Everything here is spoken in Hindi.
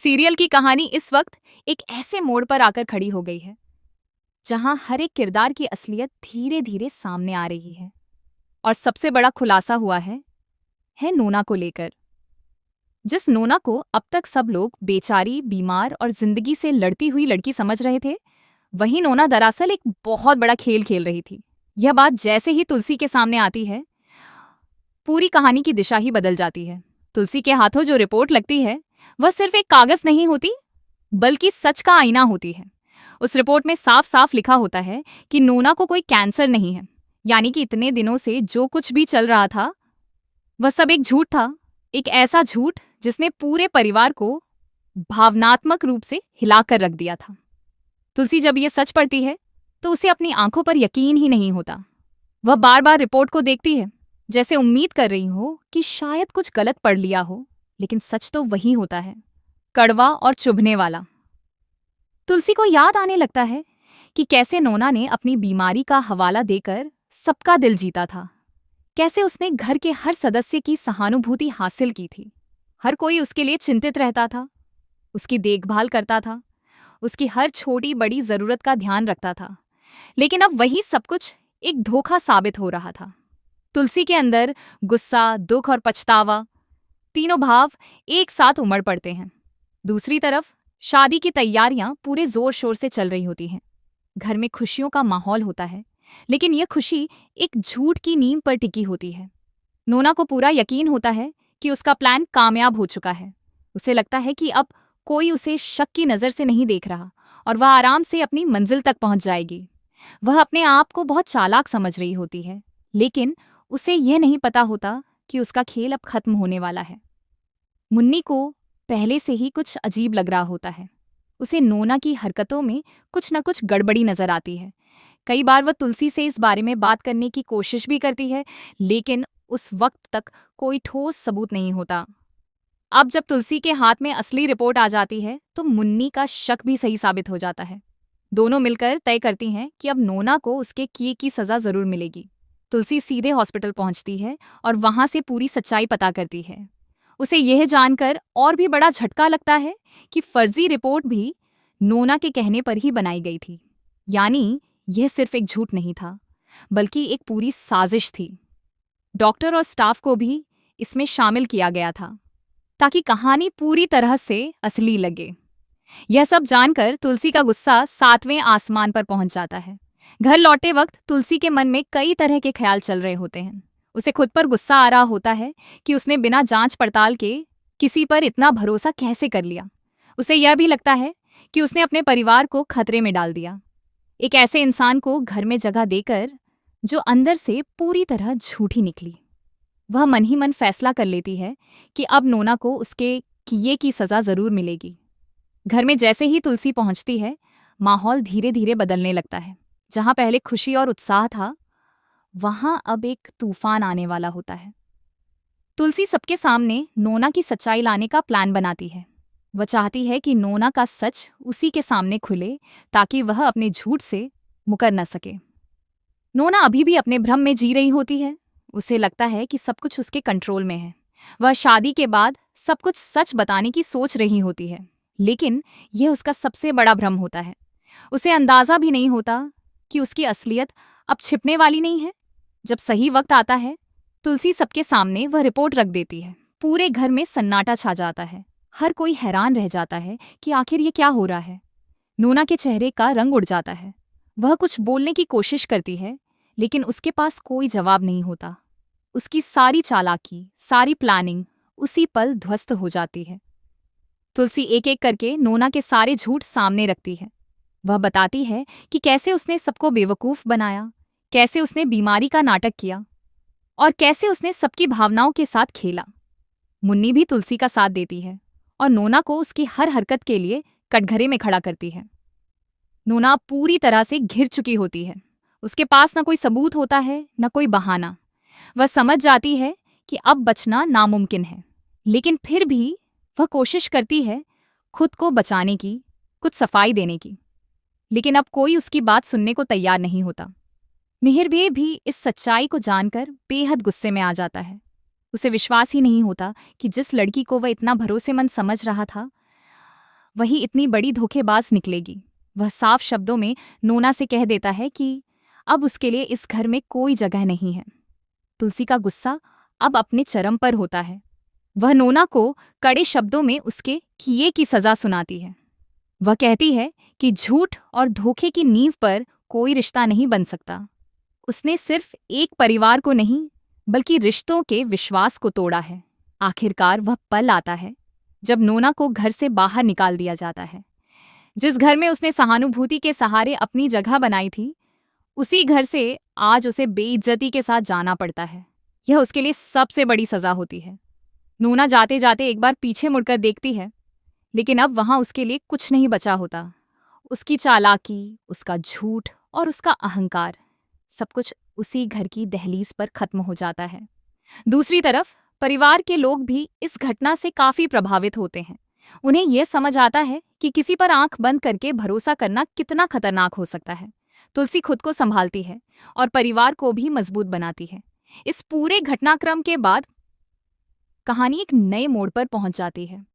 सीरियल की कहानी इस वक्त एक ऐसे मोड़ पर आकर खड़ी हो गई है जहां हर एक किरदार की असलियत धीरे धीरे सामने आ रही है। और सबसे बड़ा खुलासा हुआ है नोना को लेकर। जिस नोना को अब तक सब लोग बेचारी, बीमार और जिंदगी से लड़ती हुई लड़की समझ रहे थे, वही नोना दरअसल एक बहुत बड़ा खेल खेल रही थी। यह बात जैसे ही तुलसी के सामने आती है, पूरी कहानी की दिशा ही बदल जाती है। तुलसी के हाथों जो रिपोर्ट लगती है, वह सिर्फ एक कागज नहीं होती, बल्कि सच का आईना होती है। उस रिपोर्ट में साफ साफ लिखा होता है कि नोना को कोई कैंसर नहीं है। यानी कि इतने दिनों से जो कुछ भी चल रहा था, वह सब एक झूठ था। एक ऐसा झूठ जिसने पूरे परिवार को भावनात्मक रूप से हिलाकर रख दिया था। तुलसी जब ये सच पढ़ती है तो उसे अपनी आंखों पर यकीन ही नहीं होता। वह बार बार रिपोर्ट को देखती है, जैसे उम्मीद कर रही हो कि शायद कुछ गलत पढ़ लिया हो, लेकिन सच तो वही होता है, कड़वा और चुभने वाला। तुलसी को याद आने लगता है कि कैसे नोना ने अपनी बीमारी का हवाला देकर सबका दिल जीता था, कैसे उसने घर के हर सदस्य की सहानुभूति हासिल की थी। हर कोई उसके लिए चिंतित रहता था, उसकी देखभाल करता था, उसकी हर छोटी बड़ी जरूरत का ध्यान रखता था। लेकिन अब वही सब कुछ एक धोखा साबित हो रहा था। तुलसी के अंदर गुस्सा, दुख और पछतावा, तीनों भाव एक साथ उमड़ पड़ते हैं। दूसरी तरफ शादी की तैयारियां पूरे जोर शोर से चल रही होती हैं। घर में खुशियों का माहौल होता है, लेकिन यह खुशी एक झूठ की नींव पर टिकी होती है। नोना को पूरा यकीन होता है कि उसका प्लान कामयाब हो चुका है। उसे लगता है कि अब कोई उसे शक की नजर से नहीं देख रहा और वह आराम से अपनी मंजिल तक पहुंच जाएगी। वह अपने आप को बहुत चालाक समझ रही होती है, लेकिन उसे यह नहीं पता होता कि उसका खेल अब खत्म होने वाला है। मुन्नी को पहले से ही कुछ अजीब लग रहा होता है। उसे नोना की हरकतों में कुछ न कुछ गड़बड़ी नजर आती है। कई बार वह तुलसी से इस बारे में बात करने की कोशिश भी करती है, लेकिन उस वक्त तक कोई ठोस सबूत नहीं होता। अब जब तुलसी के हाथ में असली रिपोर्ट आ जाती है तो मुन्नी का शक भी सही साबित हो जाता है। दोनों मिलकर तय करती हैं कि अब नोना को उसके किए की सजा जरूर मिलेगी। तुलसी सीधे हॉस्पिटल पहुंचती है और वहां से पूरी सच्चाई पता करती है। उसे यह जानकर और भी बड़ा झटका लगता है कि फर्जी रिपोर्ट भी नोना के कहने पर ही बनाई गई थी। यानी यह सिर्फ एक झूठ नहीं था, बल्कि एक पूरी साजिश थी। डॉक्टर और स्टाफ को भी इसमें शामिल किया गया था, ताकि कहानी पूरी तरह से असली लगे। यह सब जानकर तुलसी का गुस्सा 7वें आसमान पर पहुंच जाता है। घर लौटे वक्त तुलसी के मन में कई तरह के ख्याल चल रहे होते हैं। उसे खुद पर गुस्सा आ रहा होता है कि उसने बिना जांच पड़ताल के किसी पर इतना भरोसा कैसे कर लिया। उसे यह भी लगता है कि उसने अपने परिवार को खतरे में डाल दिया, एक ऐसे इंसान को घर में जगह देकर जो अंदर से पूरी तरह झूठी निकली। वह मन ही मन फैसला कर लेती है कि अब नोना को उसके किए की सजा जरूर मिलेगी। घर में जैसे ही तुलसी पहुंचती है, माहौल धीरे धीरे बदलने लगता है। जहां पहले खुशी और उत्साह था, वहां अब एक तूफान आने वाला होता है। तुलसी सबके सामने नोना की सच्चाई लाने का प्लान बनाती है। वह चाहती है कि नोना का सच उसी के सामने खुले, ताकि वह अपने झूठ से मुकर न सके। नोना अभी भी अपने भ्रम में जी रही होती है। उसे लगता है कि सब कुछ उसके कंट्रोल में है। वह शादी के बाद सब कुछ सच बताने की सोच रही होती है, लेकिन यह उसका सबसे बड़ा भ्रम होता है। उसे अंदाजा भी नहीं होता कि उसकी असलियत अब छिपने वाली नहीं है। जब सही वक्त आता है, तुलसी सबके सामने वह रिपोर्ट रख देती है। पूरे घर में सन्नाटा छा जाता है। हर कोई हैरान रह जाता है कि आखिर ये क्या हो रहा है। नोना के चेहरे का रंग उड़ जाता है। वह कुछ बोलने की कोशिश करती है, लेकिन उसके पास कोई जवाब नहीं होता। उसकी सारी चालाकी, सारी प्लानिंग उसी पल ध्वस्त हो जाती है। तुलसी एक एक करके नोना के सारे झूठ सामने रखती है। वह बताती है कि कैसे उसने सबको बेवकूफ बनाया, कैसे उसने बीमारी का नाटक किया और कैसे उसने सबकी भावनाओं के साथ खेला। मुन्नी भी तुलसी का साथ देती है और नोना को उसकी हर हरकत के लिए कटघरे में खड़ा करती है। नोना पूरी तरह से घिर चुकी होती है। उसके पास न कोई सबूत होता है, न कोई बहाना। वह समझ जाती है कि अब बचना नामुमकिन है, लेकिन फिर भी वह कोशिश करती है खुद को बचाने की, कुछ सफाई देने की। लेकिन अब कोई उसकी बात सुनने को तैयार नहीं होता। मिहिर भी इस सच्चाई को जानकर बेहद गुस्से में आ जाता है। उसे विश्वास ही नहीं होता कि जिस लड़की को वह इतना भरोसेमंद समझ रहा था, वही इतनी बड़ी धोखेबाज निकलेगी। वह साफ शब्दों में नोना से कह देता है कि अब उसके लिए इस घर में कोई जगह नहीं है। तुलसी का गुस्सा अब अपने चरम पर होता है। वह नोना को कड़े शब्दों में उसके किए की सजा सुनाती है। वह कहती है कि झूठ और धोखे की नींव पर कोई रिश्ता नहीं बन सकता। उसने सिर्फ एक परिवार को नहीं बल्कि रिश्तों के विश्वास को तोड़ा है। आखिरकार वह पल आता है जब नोना को घर से बाहर निकाल दिया जाता है। जिस घर में उसने सहानुभूति के सहारे अपनी जगह बनाई थी, उसी घर से आज उसे बेइज्जती के साथ जाना पड़ता है। यह उसके लिए सबसे बड़ी सजा होती है। नोना जाते जाते एक बार पीछे मुड़कर देखती है, लेकिन अब वहां उसके लिए कुछ नहीं बचा होता। उसकी चालाकी, उसका झूठ और उसका अहंकार, सब कुछ उसी घर की दहलीज पर खत्म हो जाता है। दूसरी तरफ परिवार के लोग भी इस घटना से काफी प्रभावित होते हैं। उन्हें यह समझ आता है कि किसी पर आंख बंद करके भरोसा करना कितना खतरनाक हो सकता है। तुलसी खुद को संभालती है और परिवार को भी मजबूत बनाती है। इस पूरे घटनाक्रम के बाद कहानी एक नए मोड़ पर पहुंच जाती है।